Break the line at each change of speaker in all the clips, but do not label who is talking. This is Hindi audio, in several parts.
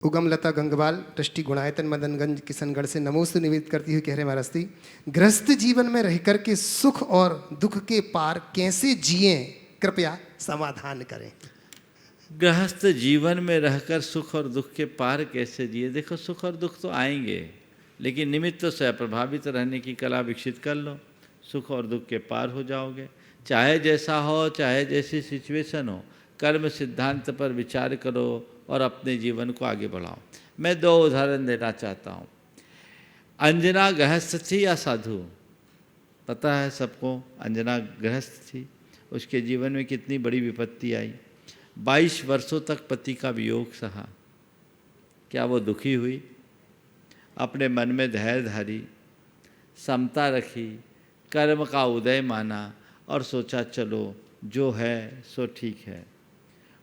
उगम लता गंगवाल ट्रस्टी गुणायतन मदनगंज किशनगढ़ से नमोस्तु निवेदित करती हुई कह रहे महाराज जी, गृहस्थ जीवन में रह कर के सुख और दुख के पार कैसे जिएं, कृपया समाधान करें।
गृहस्थ जीवन में रहकर सुख और दुख के पार कैसे जिए। देखो, सुख और दुख तो आएंगे, लेकिन निमित्त से प्रभावित रहने की कला विकसित कर लो, सुख और दुख के पार हो जाओगे। चाहे जैसा हो, चाहे जैसी सिचुएशन हो, कर्म सिद्धांत पर विचार करो और अपने जीवन को आगे बढ़ाओ। मैं दो उदाहरण देना चाहता हूँ। अंजना गृहस्थ थी या साधु? पता है सबको, अंजना गृहस्थ थी। उसके जीवन में कितनी बड़ी विपत्ति आई। 22 वर्षों तक पति का वियोग सहा। क्या वो दुखी हुई? अपने मन में धैर्य धारी, समता रखी, कर्म का उदय माना और सोचा चलो जो है सो ठीक है।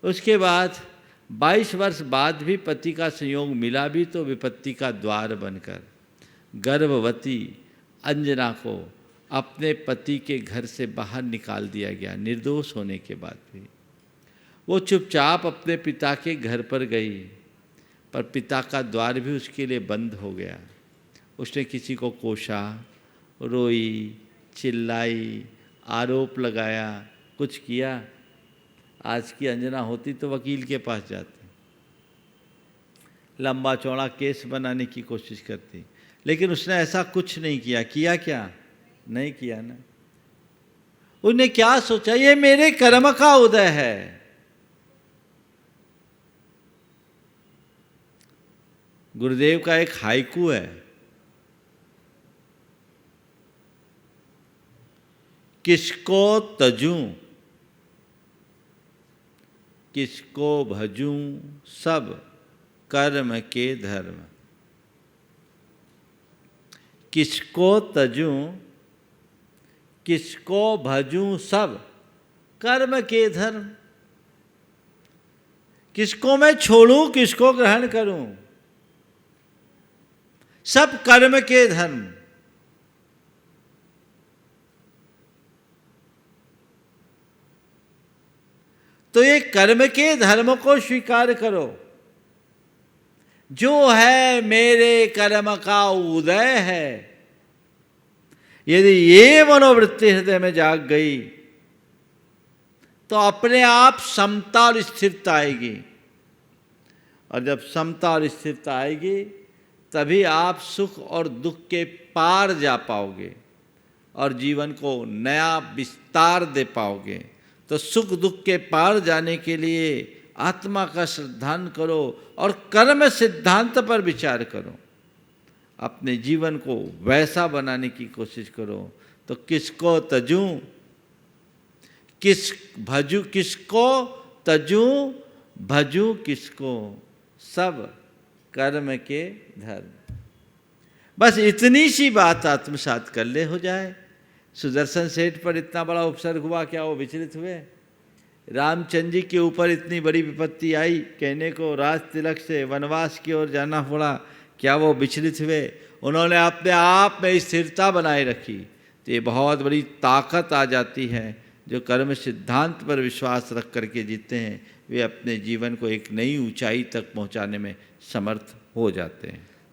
उसके बाद 22 वर्ष बाद भी पति का संयोग मिला भी तो विपत्ति का द्वार बनकर गर्भवती अंजना को अपने पति के घर से बाहर निकाल दिया गया, निर्दोष होने के बाद भी। वो चुपचाप अपने पिता के घर पर गई, पर पिता का द्वार भी उसके लिए बंद हो गया। उसने किसी को कोसा, रोई, चिल्लाई, आरोप लगाया, कुछ किया। आज की अंजना होती तो वकील के पास जाती, लंबा चौड़ा केस बनाने की कोशिश करती, लेकिन उसने ऐसा कुछ नहीं किया। किया क्या? नहीं किया ना। उन्हें क्या सोचा, ये मेरे कर्म का उदय है। गुरुदेव का एक हाइकू है, किसको तजूं किसको भजूं सब कर्म के धर्म। किसको तजूं किसको भजूं सब कर्म के धर्म। किसको मैं छोड़ूं, किसको ग्रहण करूं, सब कर्म के धर्म। तो ये कर्म के धर्म को स्वीकार करो। जो है मेरे कर्म का उदय है। यदि ये मनोवृत्ति हृदय में जाग गई तो अपने आप समता और स्थिरता आएगी। और जब समता और स्थिरता आएगी तभी आप सुख और दुख के पार जा पाओगे और जीवन को नया विस्तार दे पाओगे। तो सुख दुख के पार जाने के लिए आत्मा का श्रद्धान करो और कर्म सिद्धांत पर विचार करो। अपने जीवन को वैसा बनाने की कोशिश करो। तो किसको तजूं किसको तजूं भजूं किसको सब कर्म के धर्म। बस इतनी सी बात आत्मसात कर ले, हो जाए। सुदर्शन सेठ पर इतना बड़ा उपसर्ग हुआ, क्या वो विचलित हुए? रामचंद्र जी के ऊपर इतनी बड़ी विपत्ति आई, कहने को राज तिलक से वनवास की ओर जाना पड़ा, क्या वो विचलित हुए? उन्होंने अपने आप में स्थिरता बनाए रखी। तो ये बहुत बड़ी ताकत आ जाती है। जो कर्म सिद्धांत पर विश्वास रख करके जीते हैं वे अपने जीवन को एक नई ऊंचाई तक पहुंचाने में समर्थ हो जाते हैं।